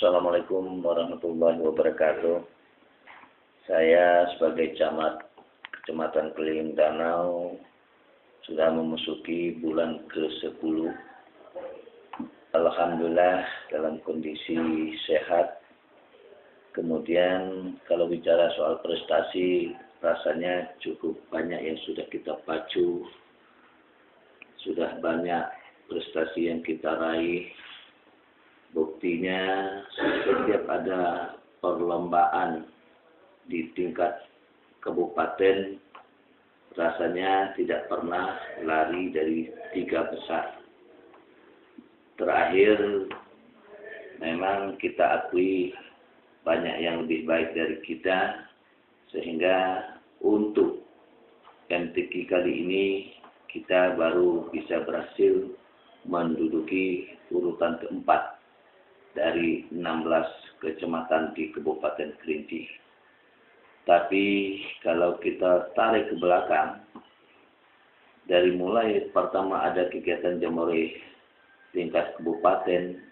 Assalamualaikum warahmatullahi wabarakatuh. Saya sebagai camat Kecamatan Keliling Danau sudah memasuki bulan ke-10. Alhamdulillah dalam kondisi sehat. Kemudian kalau bicara soal prestasi, rasanya cukup banyak yang sudah kita pacu. Sudah banyak prestasi yang kita raih. Buktinya setiap ada perlombaan di tingkat kabupaten, rasanya tidak pernah lari dari 3 besar. Terakhir, memang kita akui banyak yang lebih baik dari kita, sehingga untuk MTQ kali ini kita baru bisa berhasil menduduki urutan keempat dari 16 kecamatan di Kabupaten Kerinci. Tapi kalau kita tarik ke belakang, dari mulai pertama ada kegiatan Jamboree tingkat kabupaten,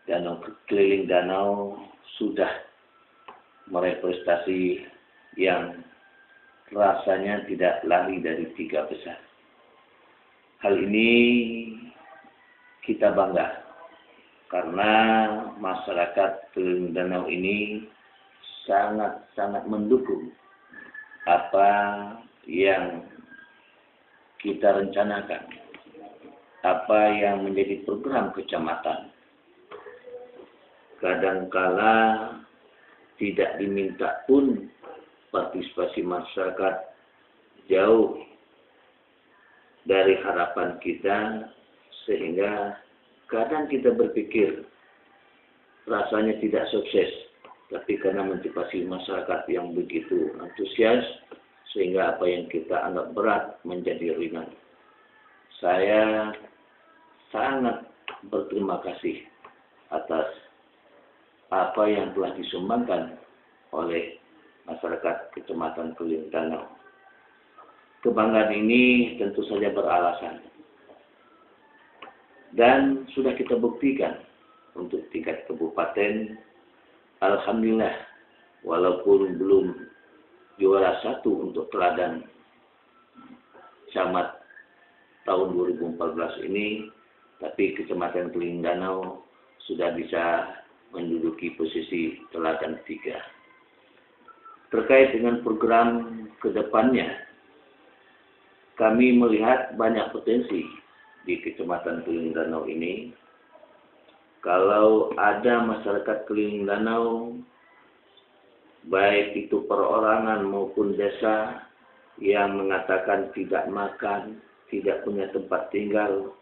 Danau Keliling Danau sudah meraih prestasi yang rasanya tidak lari dari 3 besar. Hal ini kita bangga karena masyarakat Keliling Danau ini sangat-sangat mendukung apa yang kita rencanakan, apa yang menjadi program kecamatan. Kadangkala tidak diminta pun partisipasi masyarakat jauh dari harapan kita, sehingga kadang kita berpikir rasanya tidak sukses, tapi karena motivasi masyarakat yang begitu antusias, sehingga apa yang kita anggap berat menjadi ringan. Saya sangat berterima kasih atas apa yang telah disumbangkan oleh masyarakat Kecamatan Keliling Danau. Kebanggaan ini tentu saja beralasan. Dan sudah kita buktikan untuk tingkat kabupaten, alhamdulillah, walaupun belum juara 1 untuk teladan camat tahun 2014 ini, tapi Kecamatan Keliling Danau sudah bisa menduduki posisi teladan 3. Terkait dengan program ke depannya, kami melihat banyak potensi di Kecamatan Keliling Danau ini. Kalau ada masyarakat Keliling Danau, baik itu perorangan maupun desa, yang mengatakan tidak makan, tidak punya tempat tinggal,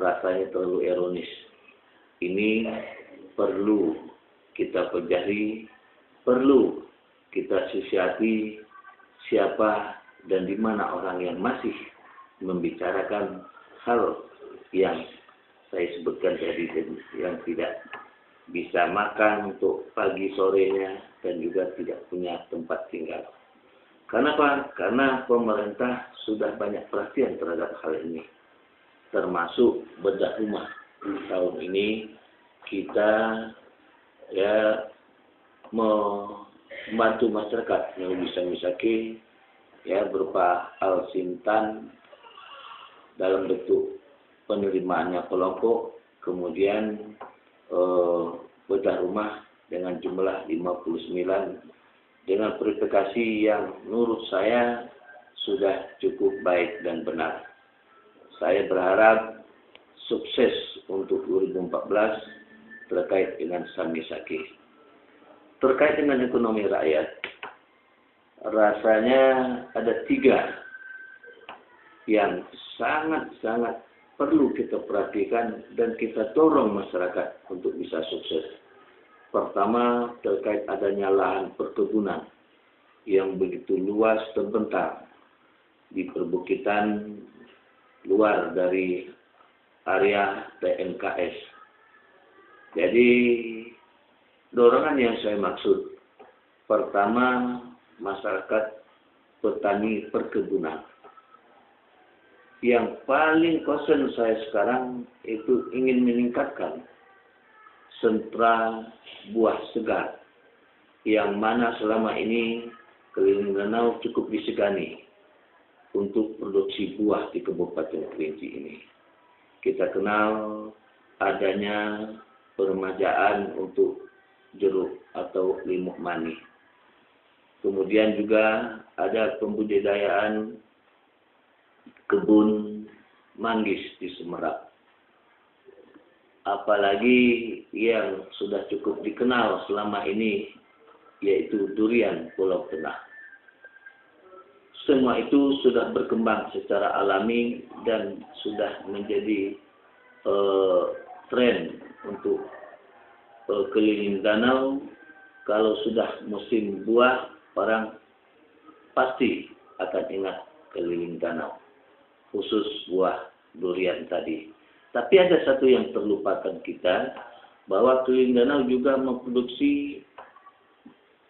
rasanya terlalu ironis. Ini perlu kita pelajari, perlu kita sisihati siapa dan di mana orang yang masih membicarakan hal yang saya sebutkan tadi, yang tidak bisa makan untuk pagi sorenya dan juga tidak punya tempat tinggal. Kenapa? Karena pemerintah sudah banyak perhatian terhadap hal ini, termasuk bedah rumah. Tahun ini kita membantu masyarakat yang bisa misaki berupa al-sintan dalam bentuk penerimaannya kelompok, kemudian bedah rumah dengan jumlah 59 dengan verifikasi yang menurut saya sudah cukup baik dan benar. Saya berharap sukses untuk 2014 terkait dengan Samisaki. Terkait dengan ekonomi rakyat, rasanya ada 3 yang sangat-sangat perlu kita perhatikan dan kita dorong masyarakat untuk bisa sukses. Pertama, terkait adanya lahan perkebunan yang begitu luas terbentang di perbukitan luar dari area TNKS. Jadi, dorongan yang saya maksud, pertama, masyarakat petani perkebunan. Yang paling concern saya sekarang itu ingin meningkatkan sentra buah segar, yang mana selama ini keliling danau cukup disegani untuk produksi buah di Kabupaten Kerinci ini. Kita kenal adanya peremajaan untuk jeruk atau limau manis. Kemudian juga ada pembudidayaan kebun manggis di Semerak. Apalagi yang sudah cukup dikenal selama ini, yaitu durian Pulau Tengah. Semua itu sudah berkembang secara alami dan sudah menjadi tren untuk keliling danau. Kalau sudah musim buah, orang pasti akan ingat keliling danau, khusus buah durian tadi. Tapi ada satu yang terlupakan kita, bahwa keliling danau juga memproduksi,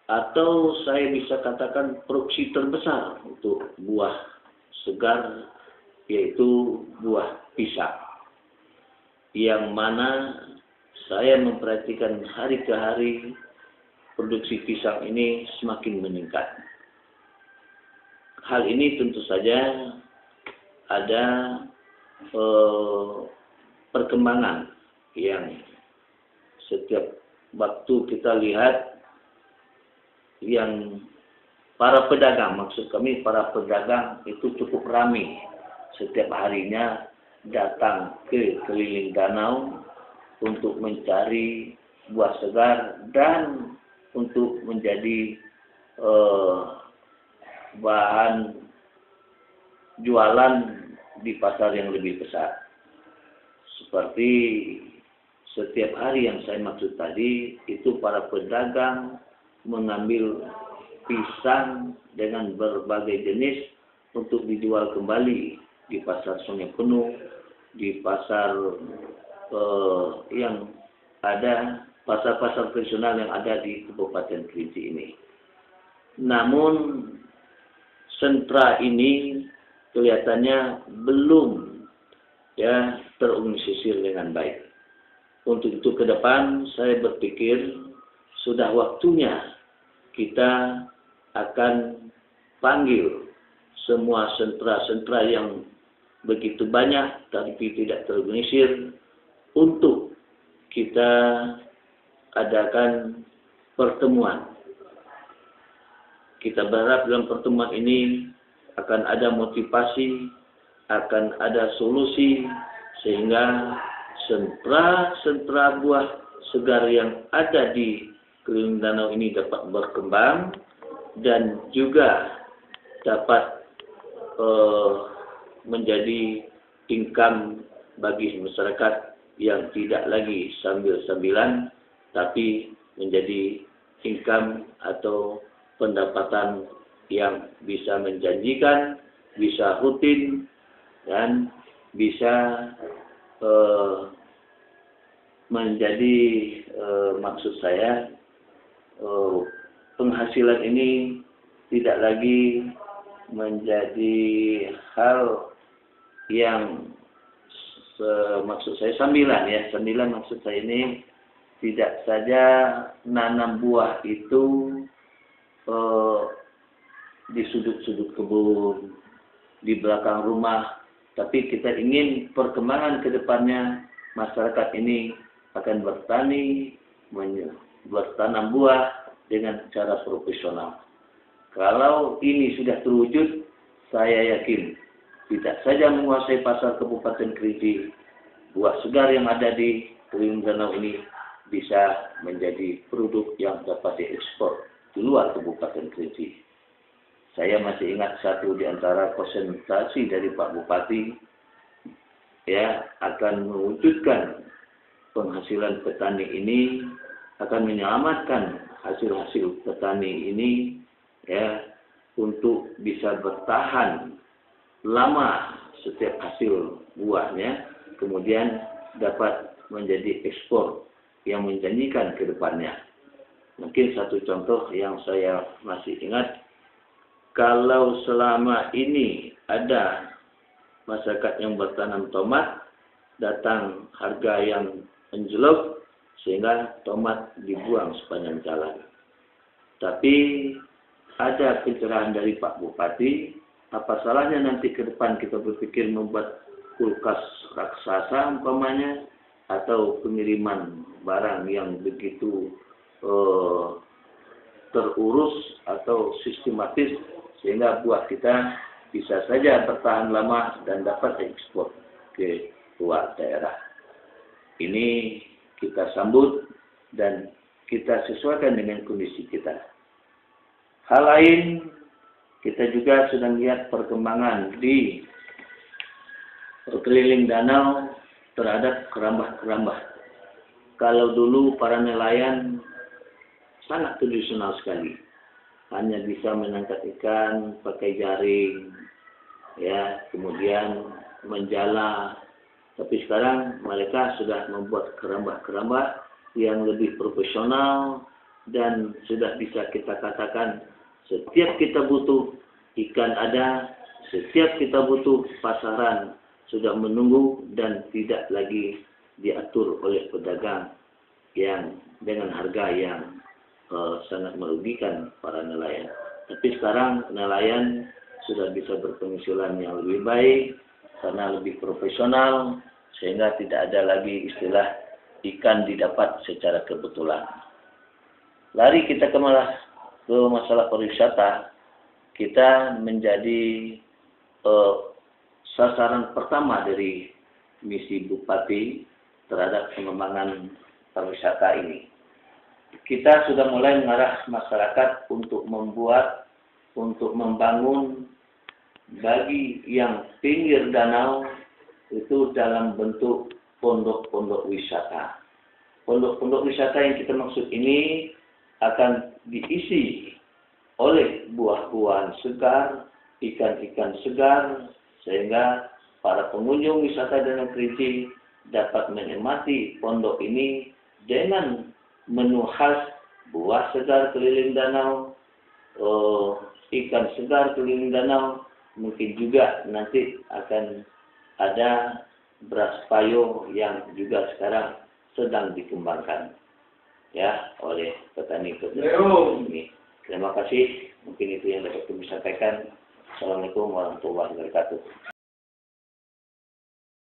atau saya bisa katakan produksi terbesar untuk buah segar, yaitu buah pisang. Yang mana saya memperhatikan hari ke hari produksi pisang ini semakin meningkat. Hal ini tentu saja ada perkembangan yang setiap waktu kita lihat, yang para pedagang, maksud kami para pedagang itu cukup ramai setiap harinya datang ke keliling danau untuk mencari buah segar dan untuk menjadi bahan jualan di pasar yang lebih besar. Seperti setiap hari yang saya maksud tadi, itu para pedagang mengambil pisang dengan berbagai jenis untuk dijual kembali di pasar Sungai Penuh, di pasar yang ada, pasar-pasar tradisional yang ada di Kabupaten Kerinci ini. Namun sentra ini kelihatannya belum terorganisir dengan baik. Untuk itu ke depan saya berpikir sudah waktunya kita akan panggil semua sentra-sentra yang begitu banyak tapi tidak terorganisir untuk kita adakan pertemuan. Kita berharap dalam pertemuan ini akan ada motivasi, akan ada solusi, sehingga sentra-sentra buah segar yang ada di keliling danau ini dapat berkembang dan juga dapat menjadi income bagi masyarakat yang tidak lagi sambil-sambilan, tapi menjadi income atau pendapatan yang bisa menjanjikan, bisa rutin, dan bisa menjadi maksud saya penghasilan ini tidak lagi menjadi hal yang maksud saya sambilan ya. Sambilan maksud saya ini tidak saja nanam buah itu di sudut-sudut kebun, di belakang rumah, tapi kita ingin perkembangan ke depannya masyarakat ini akan bertani, bertanam buah dengan cara profesional. Kalau ini sudah terwujud, saya yakin tidak saja menguasai pasar Kabupaten Kerinci, buah segar yang ada di keliling danau ini bisa menjadi produk yang dapat diekspor di luar Kabupaten Kerinci. Saya masih ingat satu di antara konsentrasi dari Pak Bupati akan mewujudkan penghasilan petani ini, akan menyelamatkan hasil-hasil petani ini untuk bisa bertahan lama setiap hasil buahnya, kemudian dapat menjadi ekspor yang menjanjikan ke depannya. Mungkin satu contoh yang saya masih ingat, kalau selama ini ada masyarakat yang bertanam tomat, datang harga yang anjlok, sehingga tomat dibuang sepanjang jalan. Tapi ada pencerahan dari Pak Bupati, apa salahnya nanti ke depan kita berpikir membuat kulkas raksasa umpamanya, atau pengiriman barang yang begitu terurus atau sistematis sehingga buah kita bisa saja bertahan lama dan dapat ekspor ke luar daerah. Ini kita sambut dan kita sesuaikan dengan kondisi kita. Hal lain, kita juga sedang lihat perkembangan di keliling danau terhadap kerambah-kerambah. Kalau dulu para nelayan sangat tradisional sekali, hanya bisa menangkap ikan pakai jaring, ya, kemudian menjala. Tapi sekarang mereka sudah membuat kerambah-kerambah yang lebih profesional dan sudah bisa kita katakan setiap kita butuh ikan ada, setiap kita butuh pasaran sudah menunggu dan tidak lagi diatur oleh pedagang yang dengan harga yang sangat merugikan para nelayan. Tapi sekarang nelayan sudah bisa berpenghasilan yang lebih baik karena lebih profesional, sehingga tidak ada lagi istilah ikan didapat secara kebetulan. Lari kita ke masalah pariwisata, kita menjadi sasaran pertama dari misi Bupati terhadap pengembangan pariwisata ini. Kita sudah mulai mengarah masyarakat untuk membangun bagi yang pinggir danau itu dalam bentuk pondok-pondok wisata. Pondok-pondok wisata yang kita maksud ini akan diisi oleh buah-buahan segar, ikan-ikan segar, sehingga para pengunjung wisata Danau Kerinci dapat menikmati pondok ini dengan menu khas buah segar keliling danau, ikan segar keliling danau. Mungkin juga nanti akan ada beras payo yang juga sekarang sedang dikembangkan ya oleh petani-petani ini. Terima kasih. Mungkin itu yang dapat kami sampaikan. Assalamualaikum warahmatullahi wabarakatuh.